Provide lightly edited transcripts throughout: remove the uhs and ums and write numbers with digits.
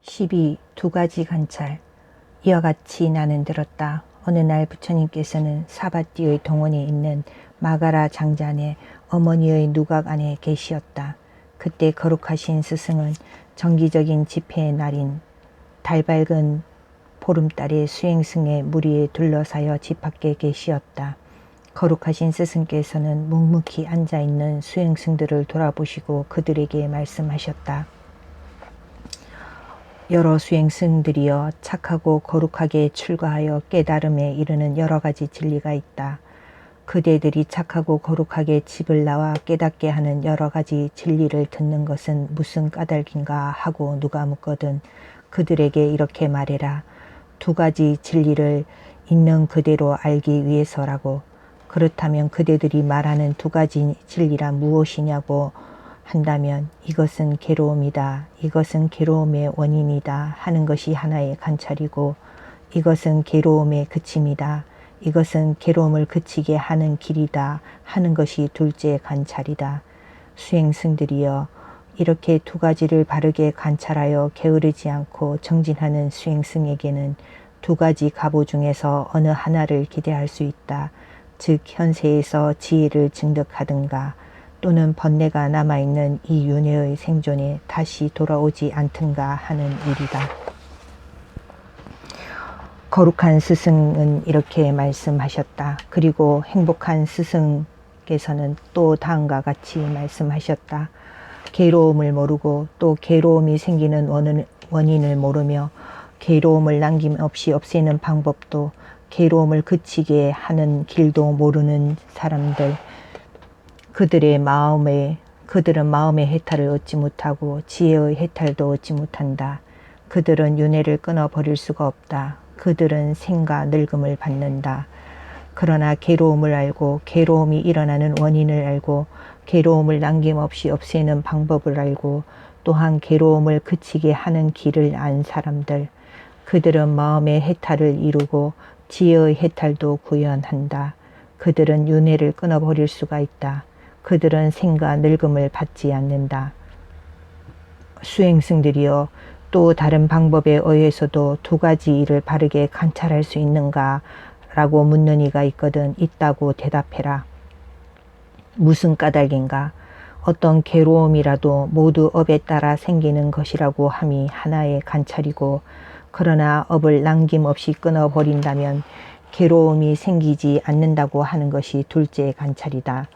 12. 두 가지 관찰. 이와 같이 나는 들었다. 어느 날 부처님께서는 사바띠의 동원에 있는 마가라 장잔의 어머니의 누각 안에 계시었다. 그때 거룩하신 스승은 정기적인 집회의 날인 달밝은 보름달의 수행승의 무리에 둘러싸여 집 밖에 계시었다. 거룩하신 스승께서는 묵묵히 앉아있는 수행승들을 돌아보시고 그들에게 말씀하셨다. 여러 수행승들이여, 착하고 거룩하게 출가하여 깨달음에 이르는 여러 가지 진리가 있다. 그대들이 착하고 거룩하게 집을 나와 깨닫게 하는 여러 가지 진리를 듣는 것은 무슨 까닭인가 하고 누가 묻거든 그들에게 이렇게 말해라. 두 가지 진리를 있는 그대로 알기 위해서라고. 그렇다면 그대들이 말하는 두 가지 진리란 무엇이냐고 한다면 이것은 괴로움이다, 이것은 괴로움의 원인이다 하는 것이 하나의 관찰이고, 이것은 괴로움의 그침이다, 이것은 괴로움을 그치게 하는 길이다 하는 것이 둘째 관찰이다. 수행승들이여, 이렇게 두 가지를 바르게 관찰하여 게으르지 않고 정진하는 수행승에게는 두 가지 가보 중에서 어느 하나를 기대할 수 있다. 즉 현세에서 지혜를 증득하든가 또는 번뇌가 남아있는 이 윤회의 생존에 다시 돌아오지 않든가 하는 일이다. 거룩한 스승은 이렇게 말씀하셨다. 그리고 행복한 스승께서는 또 다음과 같이 말씀하셨다. 괴로움을 모르고 또 괴로움이 생기는 원인을 모르며 괴로움을 남김없이 없애는 방법도 괴로움을 그치게 하는 길도 모르는 사람들, 그들은 마음의 해탈을 얻지 못하고 지혜의 해탈도 얻지 못한다. 그들은 윤회를 끊어버릴 수가 없다. 그들은 생과 늙음을 받는다. 그러나 괴로움을 알고 괴로움이 일어나는 원인을 알고 괴로움을 남김없이 없애는 방법을 알고 또한 괴로움을 그치게 하는 길을 안 사람들, 그들은 마음의 해탈을 이루고 지혜의 해탈도 구현한다. 그들은 윤회를 끊어버릴 수가 있다. 그들은 생과 늙음을 받지 않는다. 수행승들이여, 또 다른 방법에 의해서도 두 가지 일을 바르게 관찰할 수 있는가? 라고 묻는 이가 있거든 있다고 대답해라. 무슨 까닭인가? 어떤 괴로움이라도 모두 업에 따라 생기는 것이라고 함이 하나의 관찰이고, 그러나 업을 남김없이 끊어버린다면 괴로움이 생기지 않는다고 하는 것이 둘째 관찰이다.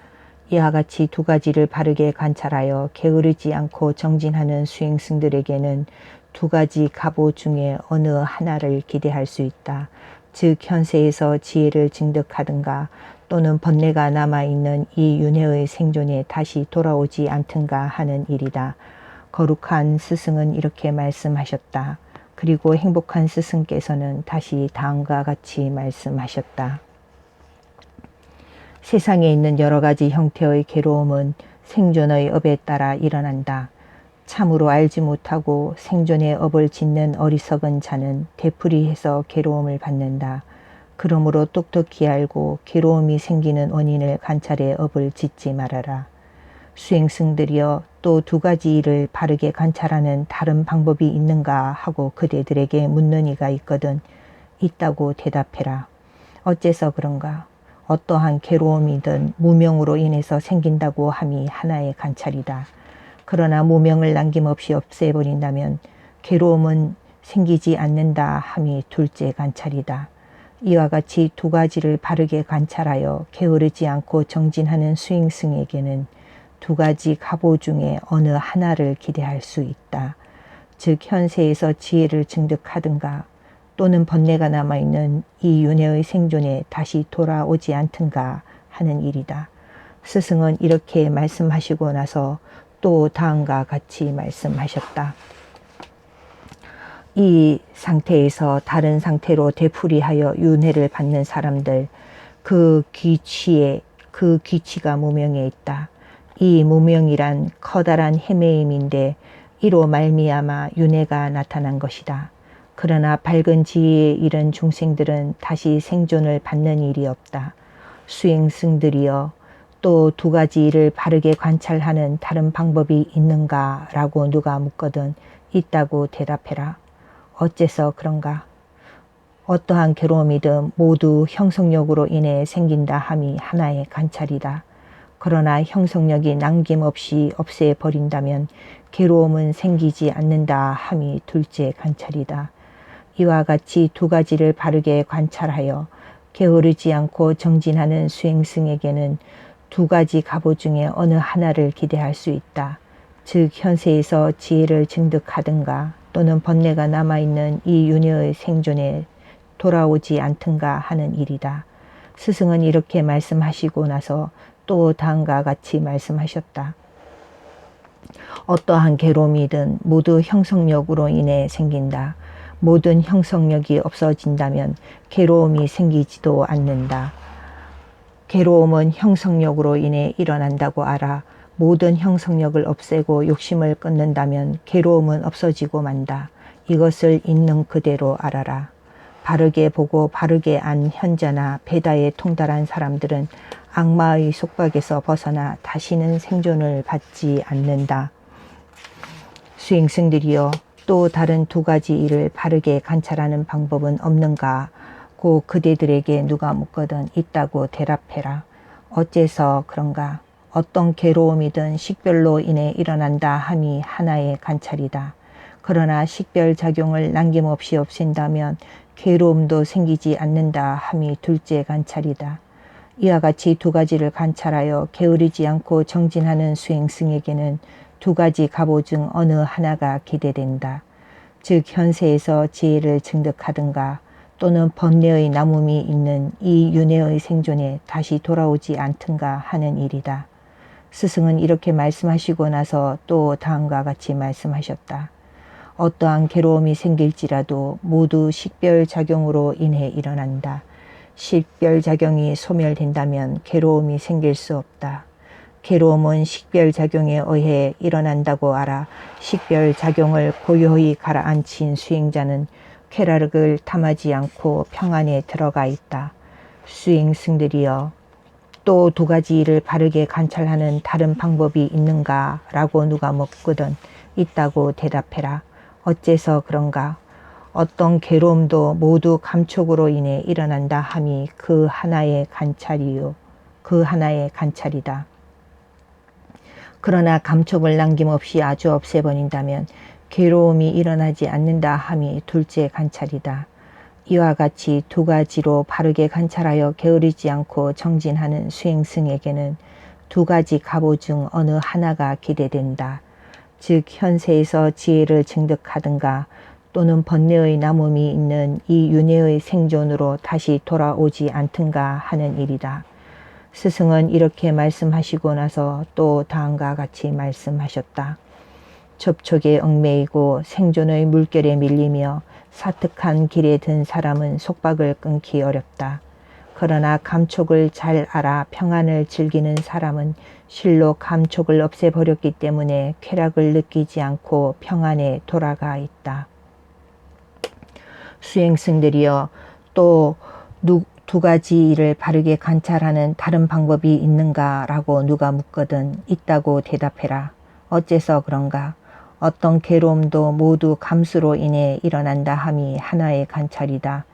이와 같이 두 가지를 바르게 관찰하여 게으르지 않고 정진하는 수행승들에게는 두 가지 가보 중에 어느 하나를 기대할 수 있다. 즉 현세에서 지혜를 증득하든가 또는 번뇌가 남아있는 이 윤회의 생존에 다시 돌아오지 않든가 하는 일이다. 거룩한 스승은 이렇게 말씀하셨다. 그리고 행복한 스승께서는 다시 다음과 같이 말씀하셨다. 세상에 있는 여러 가지 형태의 괴로움은 생존의 업에 따라 일어난다. 참으로 알지 못하고 생존의 업을 짓는 어리석은 자는 되풀이해서 괴로움을 받는다. 그러므로 똑똑히 알고 괴로움이 생기는 원인을 관찰해 업을 짓지 말아라. 수행승들이여, 또 두 가지 일을 바르게 관찰하는 다른 방법이 있는가 하고 그대들에게 묻는 이가 있거든 있다고 대답해라. 어째서 그런가? 어떠한 괴로움이든 무명으로 인해서 생긴다고 함이 하나의 관찰이다. 그러나 무명을 남김없이 없애버린다면 괴로움은 생기지 않는다 함이 둘째 관찰이다. 이와 같이 두 가지를 바르게 관찰하여 게으르지 않고 정진하는 수행승에게는 두 가지 가보 중에 어느 하나를 기대할 수 있다. 즉 현세에서 지혜를 증득하든가 또는 번뇌가 남아있는 이 윤회의 생존에 다시 돌아오지 않든가 하는 일이다. 스승은 이렇게 말씀하시고 나서 또 다음과 같이 말씀하셨다. 이 상태에서 다른 상태로 되풀이하여 윤회를 받는 사람들, 그 귀치가 무명에 있다. 이 무명이란 커다란 헤매임인데 이로 말미암아 윤회가 나타난 것이다. 그러나 밝은 지혜에 이른 중생들은 다시 생존을 받는 일이 없다. 수행승들이여, 또 두 가지 일을 바르게 관찰하는 다른 방법이 있는가? 라고 누가 묻거든 있다고 대답해라. 어째서 그런가? 어떠한 괴로움이든 모두 형성력으로 인해 생긴다 함이 하나의 관찰이다. 그러나 형성력이 남김없이 없애버린다면 괴로움은 생기지 않는다 함이 둘째 관찰이다. 이와 같이 두 가지를 바르게 관찰하여 게으르지 않고 정진하는 수행승에게는 두 가지 갑오 중에 어느 하나를 기대할 수 있다. 즉 현세에서 지혜를 증득하든가 또는 번뇌가 남아있는 이 윤회의 생존에 돌아오지 않든가 하는 일이다. 스승은 이렇게 말씀하시고 나서 또 다음과 같이 말씀하셨다. 어떠한 괴로움이든 모두 형성력으로 인해 생긴다. 모든 형성력이 없어진다면 괴로움이 생기지도 않는다. 괴로움은 형성력으로 인해 일어난다고 알아. 모든 형성력을 없애고 욕심을 끊는다면 괴로움은 없어지고 만다. 이것을 있는 그대로 알아라. 바르게 보고 바르게 안 현자나 베다에 통달한 사람들은 악마의 속박에서 벗어나 다시는 생존을 받지 않는다. 수행승들이여, 또 다른 두 가지 일을 바르게 관찰하는 방법은 없는가? 고 그대들에게 누가 묻거든 있다고 대답해라. 어째서 그런가? 어떤 괴로움이든 식별로 인해 일어난다 함이 하나의 관찰이다. 그러나 식별작용을 남김없이 없앤다면 괴로움도 생기지 않는다 함이 둘째 관찰이다. 이와 같이 두 가지를 관찰하여 게으르지 않고 정진하는 수행승에게는 두 가지 갑오 중 어느 하나가 기대된다. 즉 현세에서 지혜를 증득하든가 또는 번뇌의 남음이 있는 이 윤회의 생존에 다시 돌아오지 않든가 하는 일이다. 스승은 이렇게 말씀하시고 나서 또 다음과 같이 말씀하셨다. 어떠한 괴로움이 생길지라도 모두 식별작용으로 인해 일어난다. 식별작용이 소멸된다면 괴로움이 생길 수 없다. 괴로움은 식별작용에 의해 일어난다고 알아 식별작용을 고요히 가라앉힌 수행자는 쾌락을 탐하지 않고 평안에 들어가 있다. 수행승들이여, 또 두 가지 일을 바르게 관찰하는 다른 방법이 있는가? 라고 누가 묻거든 있다고 대답해라. 어째서 그런가? 어떤 괴로움도 모두 감촉으로 인해 일어난다 함이 그 하나의 관찰이요. 그 하나의 관찰이다. 그러나 감촉을 남김없이 아주 없애버린다면 괴로움이 일어나지 않는다 함이 둘째 관찰이다. 이와 같이 두 가지로 바르게 관찰하여 게으르지 않고 정진하는 수행승에게는 두 가지 갑오 중 어느 하나가 기대된다. 즉 현세에서 지혜를 증득하든가 또는 번뇌의 남음이 있는 이 윤회의 생존으로 다시 돌아오지 않든가 하는 일이다. 스승은 이렇게 말씀하시고 나서 또 다음과 같이 말씀하셨다. 접촉에 얽매이고 생존의 물결에 밀리며 사특한 길에 든 사람은 속박을 끊기 어렵다. 그러나 감촉을 잘 알아 평안을 즐기는 사람은 실로 감촉을 없애버렸기 때문에 쾌락을 느끼지 않고 평안에 돌아가 있다. 수행승들이여, 또 두 가지 일을 바르게 관찰하는 다른 방법이 있는가? 라고 누가 묻거든 있다고 대답해라. 어째서 그런가? 어떤 괴로움도 모두 감수로 인해 일어난다 함이 하나의 관찰이다.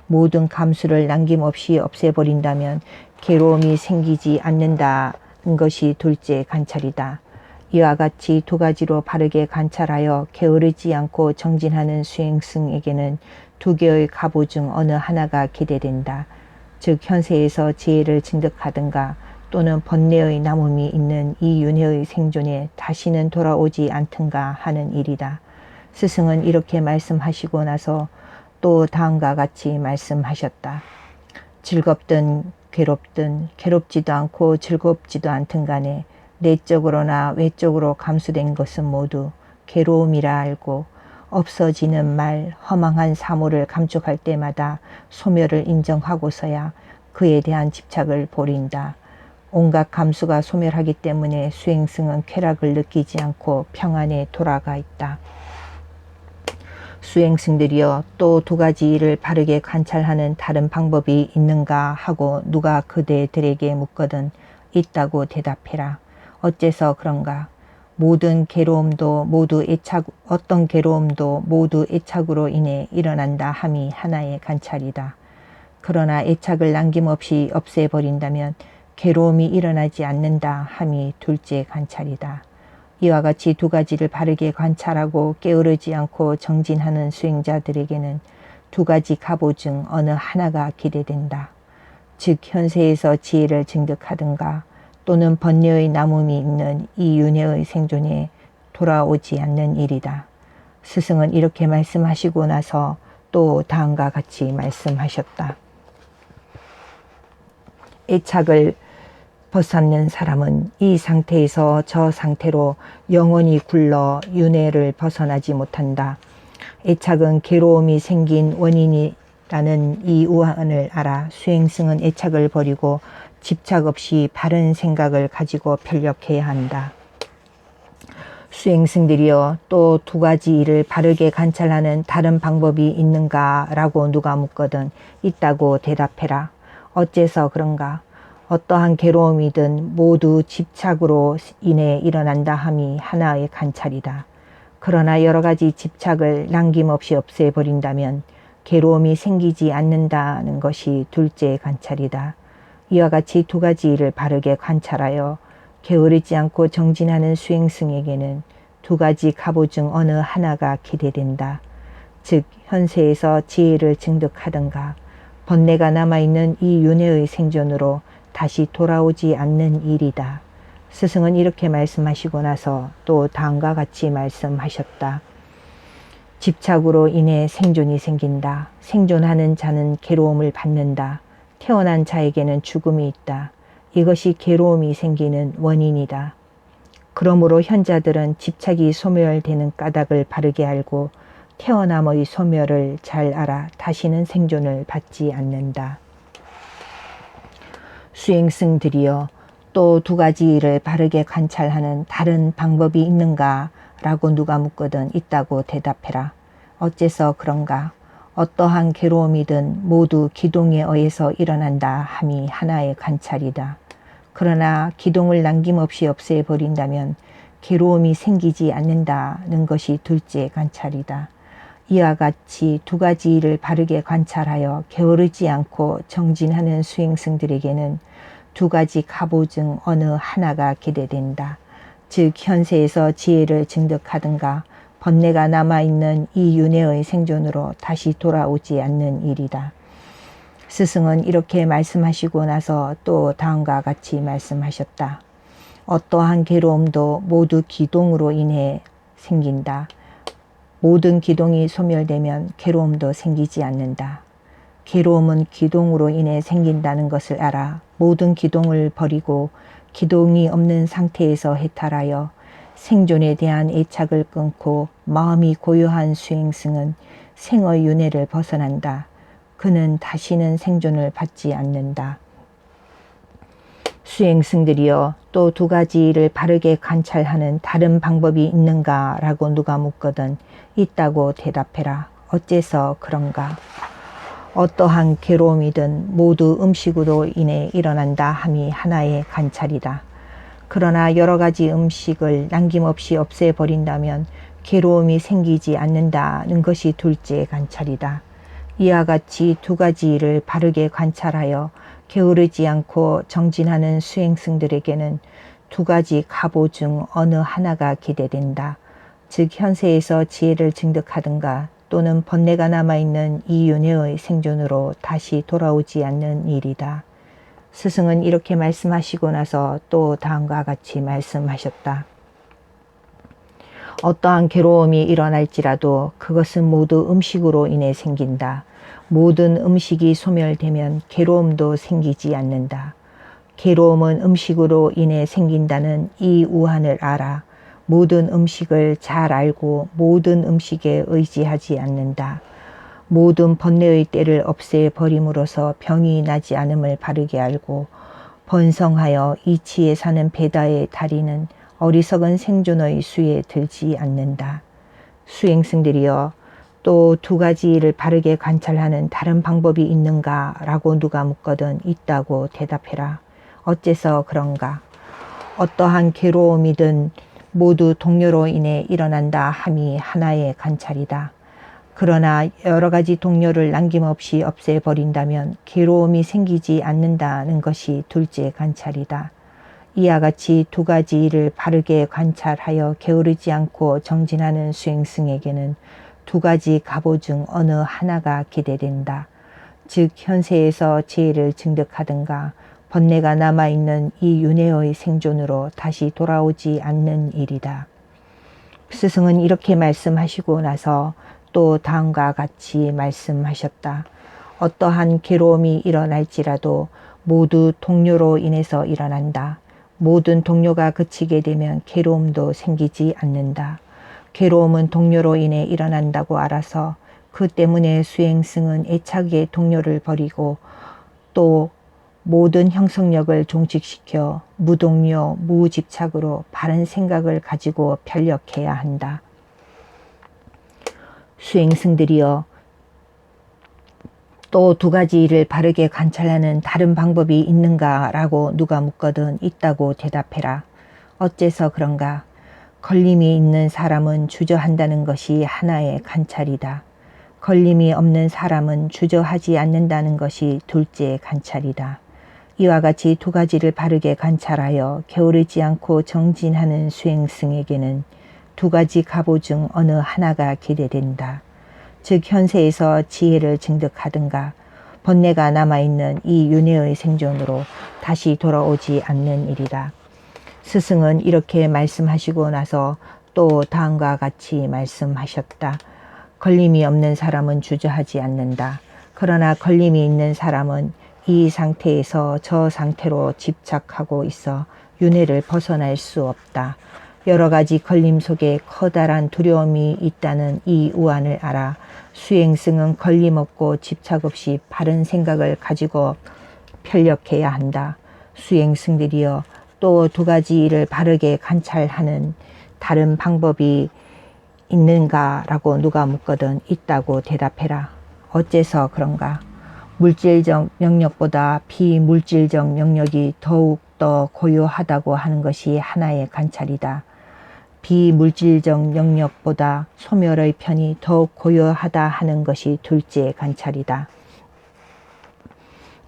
모든 감수를 남김없이 없애버린다면 괴로움이 생기지 않는다는 것이 둘째 관찰이다. 이와 같이 두 가지로 바르게 관찰하여 게으르지 않고 정진하는 수행승에게는 두 개의 갑오 중 어느 하나가 기대된다. 즉 현세에서 지혜를 증득하든가 또는 번뇌의 남음이 있는 이 윤회의 생존에 다시는 돌아오지 않든가 하는 일이다. 스승은 이렇게 말씀하시고 나서 또 다음과 같이 말씀하셨다. 즐겁든 괴롭든 괴롭지도 않고 즐겁지도 않든 간에 내적으로나 외적으로 감수된 것은 모두 괴로움이라 알고 없어지는 말, 허망한 사물을 감촉할 때마다 소멸을 인정하고서야 그에 대한 집착을 버린다. 온갖 감수가 소멸하기 때문에 수행승은 쾌락을 느끼지 않고 평안에 돌아가 있다. 수행승들이여, 또 두 가지 일을 바르게 관찰하는 다른 방법이 있는가 하고 누가 그대들에게 묻거든 있다고 대답해라. 어째서 그런가? 모든 괴로움도 모두 어떤 괴로움도 모두 애착으로 인해 일어난다 함이 하나의 관찰이다. 그러나 애착을 남김없이 없애버린다면 괴로움이 일어나지 않는다 함이 둘째 관찰이다. 이와 같이 두 가지를 바르게 관찰하고 게으르지 않고 정진하는 수행자들에게는 두 가지 갑오 중 어느 하나가 기대된다. 즉 현세에서 지혜를 증득하든가 또는 번뇌의 남음이 있는 이 윤회의 생존에 돌아오지 않는 일이다. 스승은 이렇게 말씀하시고 나서 또 다음과 같이 말씀하셨다. 애착을 벗삼는 사람은 이 상태에서 저 상태로 영원히 굴러 윤회를 벗어나지 못한다. 애착은 괴로움이 생긴 원인이라는 이 우한을 알아 수행승은 애착을 버리고 집착 없이 바른 생각을 가지고 편력해야 한다. 수행승들이여 또 두 가지 일을 바르게 관찰하는 다른 방법이 있는가? 라고 누가 묻거든 있다고 대답해라. 어째서 그런가? 어떠한 괴로움이든 모두 집착으로 인해 일어난다 함이 하나의 관찰이다. 그러나 여러 가지 집착을 남김없이 없애버린다면 괴로움이 생기지 않는다는 것이 둘째 관찰이다. 이와 같이 두 가지 일을 바르게 관찰하여 게으르지 않고 정진하는 수행승에게는 두 가지 갑오 중 어느 하나가 기대된다. 즉 현세에서 지혜를 증득하든가 번뇌가 남아있는 이 윤회의 생존으로 다시 돌아오지 않는 일이다. 스승은 이렇게 말씀하시고 나서 또 다음과 같이 말씀하셨다. 집착으로 인해 생존이 생긴다. 생존하는 자는 괴로움을 받는다. 태어난 자에게는 죽음이 있다. 이것이 괴로움이 생기는 원인이다. 그러므로 현자들은 집착이 소멸되는 까닭을 바르게 알고 태어남의 소멸을 잘 알아 다시는 생존을 받지 않는다. 수행승들이여 또 두 가지 일을 바르게 관찰하는 다른 방법이 있는가? 라고 누가 묻거든 있다고 대답해라. 어째서 그런가? 어떠한 괴로움이든 모두 기동에 의해서 일어난다 함이 하나의 관찰이다. 그러나 기동을 남김없이 없애버린다면 괴로움이 생기지 않는다는 것이 둘째 관찰이다. 이와 같이 두 가지 일을 바르게 관찰하여 게으르지 않고 정진하는 수행승들에게는 두 가지 갑오 중 어느 하나가 기대된다. 즉 현세에서 지혜를 증득하든가 번뇌가 남아있는 이 윤회의 생존으로 다시 돌아오지 않는 일이다. 스승은 이렇게 말씀하시고 나서 또 다음과 같이 말씀하셨다. 어떠한 괴로움도 모두 기동으로 인해 생긴다. 모든 기동이 소멸되면 괴로움도 생기지 않는다. 괴로움은 기동으로 인해 생긴다는 것을 알아 모든 기동을 버리고 기동이 없는 상태에서 해탈하여 생존에 대한 애착을 끊고 마음이 고요한 수행승은 생의 윤회를 벗어난다. 그는 다시는 생존을 받지 않는다. 수행승들이여 또 두 가지 일을 바르게 관찰하는 다른 방법이 있는가? 라고 누가 묻거든 있다고 대답해라. 어째서 그런가? 어떠한 괴로움이든 모두 음식으로 인해 일어난다 함이 하나의 관찰이다. 그러나 여러 가지 음식을 남김없이 없애버린다면 괴로움이 생기지 않는다는 것이 둘째 관찰이다. 이와 같이 두 가지 일을 바르게 관찰하여 게으르지 않고 정진하는 수행승들에게는 두 가지 갑오 중 어느 하나가 기대된다. 즉 현세에서 지혜를 증득하든가 또는 번뇌가 남아있는 이 윤회의 생존으로 다시 돌아오지 않는 일이다. 스승은 이렇게 말씀하시고 나서 또 다음과 같이 말씀하셨다. 어떠한 괴로움이 일어날지라도 그것은 모두 음식으로 인해 생긴다. 모든 음식이 소멸되면 괴로움도 생기지 않는다. 괴로움은 음식으로 인해 생긴다는 이 우한을 알아 모든 음식을 잘 알고 모든 음식에 의지하지 않는다. 모든 번뇌의 때를 없애버림으로써 병이 나지 않음을 바르게 알고 번성하여 이치에 사는 베다에 다리는 어리석은 생존의 수에 들지 않는다. 수행승들이여 또 두 가지 일을 바르게 관찰하는 다른 방법이 있는가? 라고 누가 묻거든 있다고 대답해라. 어째서 그런가? 어떠한 괴로움이든 모두 동료로 인해 일어난다 함이 하나의 관찰이다. 그러나 여러 가지 동료를 남김없이 없애버린다면 괴로움이 생기지 않는다는 것이 둘째 관찰이다. 이와 같이 두 가지 일을 바르게 관찰하여 게으르지 않고 정진하는 수행승에게는 두 가지 갑오 중 어느 하나가 기대된다. 즉 현세에서 지혜를 증득하든가 번뇌가 남아있는 이 윤회의 생존으로 다시 돌아오지 않는 일이다. 스승은 이렇게 말씀하시고 나서 또 다음과 같이 말씀하셨다. 어떠한 괴로움이 일어날지라도 모두 동료로 인해서 일어난다. 모든 동료가 그치게 되면 괴로움도 생기지 않는다. 괴로움은 동료로 인해 일어난다고 알아서 그 때문에 수행승은 애착의 동료를 버리고 또 모든 형성력을 종식시켜 무동료, 무집착으로 바른 생각을 가지고 편력해야 한다. 수행승들이여, 또 두 가지 일을 바르게 관찰하는 다른 방법이 있는가? 라고 누가 묻거든 있다고 대답해라. 어째서 그런가? 걸림이 있는 사람은 주저한다는 것이 하나의 관찰이다. 걸림이 없는 사람은 주저하지 않는다는 것이 둘째 관찰이다. 이와 같이 두 가지를 바르게 관찰하여 게으르지 않고 정진하는 수행승에게는 두 가지 갑오 중 어느 하나가 기대된다. 즉 현세에서 지혜를 증득하든가 번뇌가 남아있는 이 윤회의 생존으로 다시 돌아오지 않는 일이다. 스승은 이렇게 말씀하시고 나서 또 다음과 같이 말씀하셨다. 걸림이 없는 사람은 주저하지 않는다. 그러나 걸림이 있는 사람은 이 상태에서 저 상태로 집착하고 있어 윤회를 벗어날 수 없다. 여러 가지 걸림 속에 커다란 두려움이 있다는 이 우환을 알아 수행승은 걸림 없고 집착 없이 바른 생각을 가지고 편력해야 한다. 수행승들이여, 또 두 가지 일을 바르게 관찰하는 다른 방법이 있는가? 라고 누가 묻거든 있다고 대답해라. 어째서 그런가? 물질적 영역보다 비물질적 영역이 더욱 더 고요하다고 하는 것이 하나의 관찰이다. 비물질적 영역보다 소멸의 편이 더욱 고요하다 하는 것이 둘째 관찰이다.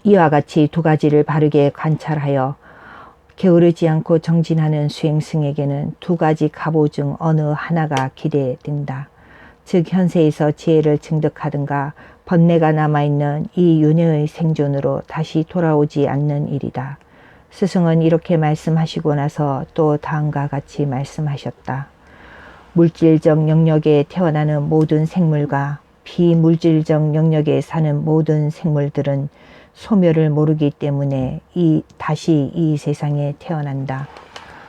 이와 같이 두 가지를 바르게 관찰하여 게으르지 않고 정진하는 수행승에게는 두 가지 갑오 중 어느 하나가 기대된다. 즉 현세에서 지혜를 증득하든가 번뇌가 남아있는 이 윤회의 생존으로 다시 돌아오지 않는 일이다. 스승은 이렇게 말씀하시고 나서 또 다음과 같이 말씀하셨다. 물질적 영역에 태어나는 모든 생물과 비물질적 영역에 사는 모든 생물들은 소멸을 모르기 때문에 다시 이 세상에 태어난다.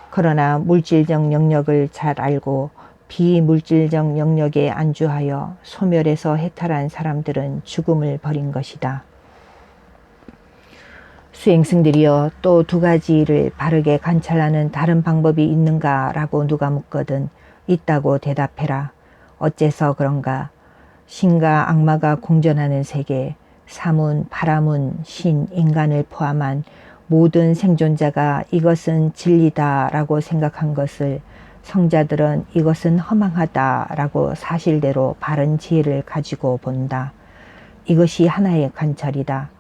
그러나 물질적 영역을 잘 알고 비물질적 영역에 안주하여 소멸에서 해탈한 사람들은 죽음을 버린 것이다. 수행승들이여, 또 두 가지를 바르게 관찰하는 다른 방법이 있는가? 라고 누가 묻거든 있다고 대답해라. 어째서 그런가? 신과 악마가 공존하는 세계, 사문, 바라문, 신, 인간을 포함한 모든 생존자가 이것은 진리다 라고 생각한 것을 성자들은 이것은 허망하다 라고 사실대로 바른 지혜를 가지고 본다. 이것이 하나의 관찰이다.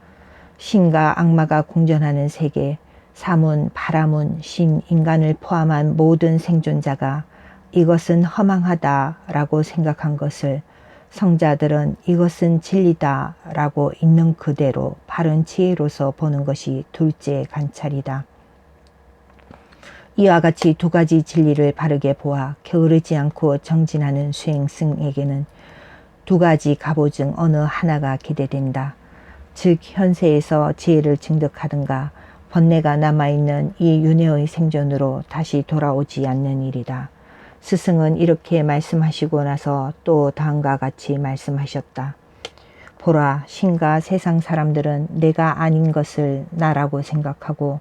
신과 악마가 공존하는 세계, 사문, 바라문, 신, 인간을 포함한 모든 생존자가 이것은 허망하다 라고 생각한 것을 성자들은 이것은 진리다 라고 있는 그대로 바른 지혜로서 보는 것이 둘째 관찰이다. 이와 같이 두 가지 진리를 바르게 보아 게으르지 않고 정진하는 수행승에게는 두 가지 갑오 중 어느 하나가 기대된다. 즉 현세에서 지혜를 증득하든가 번뇌가 남아있는 이 윤회의 생존으로 다시 돌아오지 않는 일이다. 스승은 이렇게 말씀하시고 나서 또 다음과 같이 말씀하셨다. 보라, 신과 세상 사람들은 내가 아닌 것을 나라고 생각하고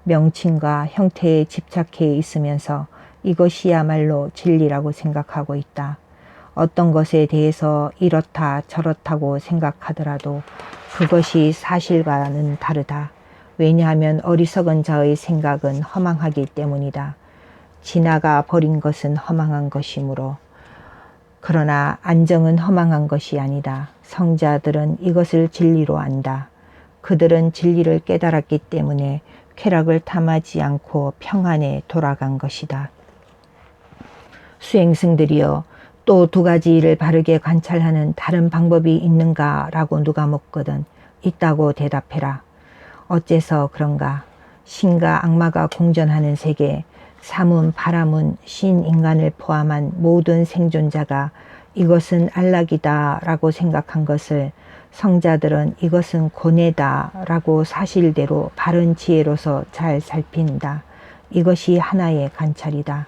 명칭과 형태에 집착해 있으면서 이것이야말로 진리라고 생각하고 있다. 어떤 것에 대해서 이렇다 저렇다고 생각하더라도 그것이 사실과는 다르다. 왜냐하면 어리석은 자의 생각은 허망하기 때문이다. 지나가 버린 것은 허망한 것이므로. 그러나 안정은 허망한 것이 아니다. 성자들은 이것을 진리로 안다. 그들은 진리를 깨달았기 때문에 쾌락을 탐하지 않고 평안에 돌아간 것이다. 수행승들이여, 또 두 가지 일을 바르게 관찰하는 다른 방법이 있는가? 라고 누가 묻거든 있다고 대답해라. 어째서 그런가? 신과 악마가 공존하는 세계, 사문, 바라문, 신, 인간을 포함한 모든 생존자가 이것은 안락이다 라고 생각한 것을 성자들은 이것은 고뇌다 라고 사실대로 바른 지혜로서 잘 살핀다. 이것이 하나의 관찰이다.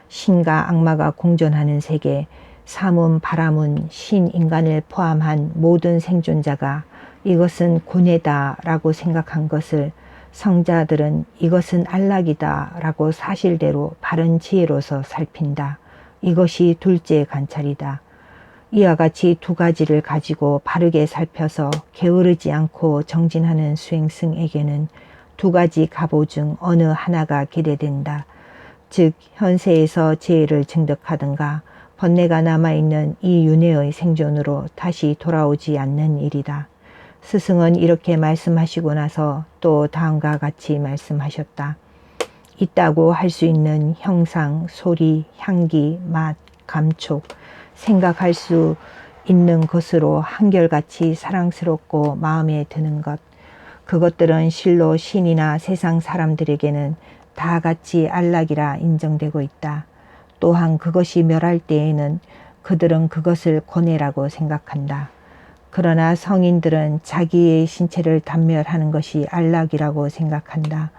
신과 악마가 공존하는 세계, 사문, 바라문, 신, 인간을 포함한 모든 생존자가 이것은 고뇌다 라고 생각한 것을 성자들은 이것은 안락이다 라고 사실대로 바른 지혜로서 살핀다. 이것이 둘째 관찰이다. 이와 같이 두 가지를 가지고 바르게 살펴서 게으르지 않고 정진하는 수행승에게는 두 가지 가보 중 어느 하나가 기대된다. 즉 현세에서 재해를 증득하든가 번뇌가 남아있는 이 윤회의 생존으로 다시 돌아오지 않는 일이다. 스승은 이렇게 말씀하시고 나서 또 다음과 같이 말씀하셨다. 있다고 할 수 있는 형상, 소리, 향기, 맛, 감촉, 생각할 수 있는 것으로 한결같이 사랑스럽고 마음에 드는 것, 그것들은 실로 신이나 세상 사람들에게는 다 같이 안락이라 인정되고 있다. 또한 그것이 멸할 때에는 그들은 그것을 고뇌라고 생각한다. 그러나 성인들은 자기의 신체를 단멸하는 것이 안락이라고 생각한다.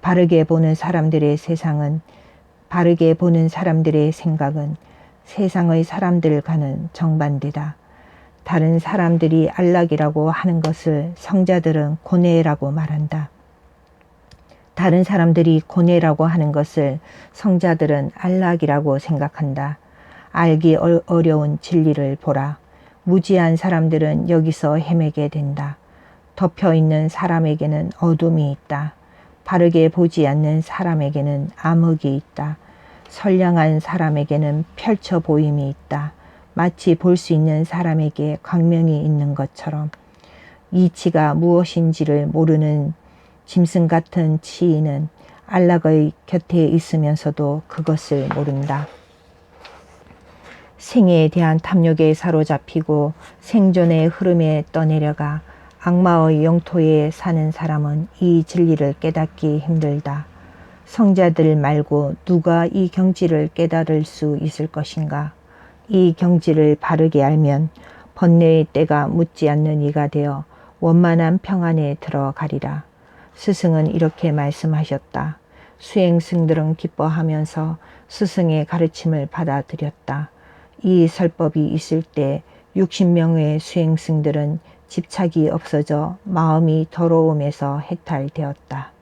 바르게 보는 사람들의 세상은, 바르게 보는 사람들의 생각은 세상의 사람들과는 정반대다. 다른 사람들이 안락이라고 하는 것을 성자들은 고뇌라고 말한다. 다른 사람들이 고뇌라고 하는 것을 성자들은 안락이라고 생각한다. 알기 어려운 진리를 보라. 무지한 사람들은 여기서 헤매게 된다. 덮여있는 사람에게는 어둠이 있다. 바르게 보지 않는 사람에게는 암흑이 있다. 선량한 사람에게는 펼쳐 보임이 있다. 마치 볼 수 있는 사람에게 광명이 있는 것처럼. 이치가 무엇인지를 모르는 짐승 같은 치인은 안락의 곁에 있으면서도 그것을 모른다. 생애에 대한 탐욕에 사로잡히고 생존의 흐름에 떠내려가 악마의 영토에 사는 사람은 이 진리를 깨닫기 힘들다. 성자들 말고 누가 이 경지를 깨달을 수 있을 것인가? 이 경지를 바르게 알면 번뇌의 때가 묻지 않는 이가 되어 원만한 평안에 들어가리라. 스승은 이렇게 말씀하셨다. 수행승들은 기뻐하면서 스승의 가르침을 받아들였다. 이 설법이 있을 때 60명의 수행승들은 집착이 없어져 마음이 더러움에서 해탈되었다.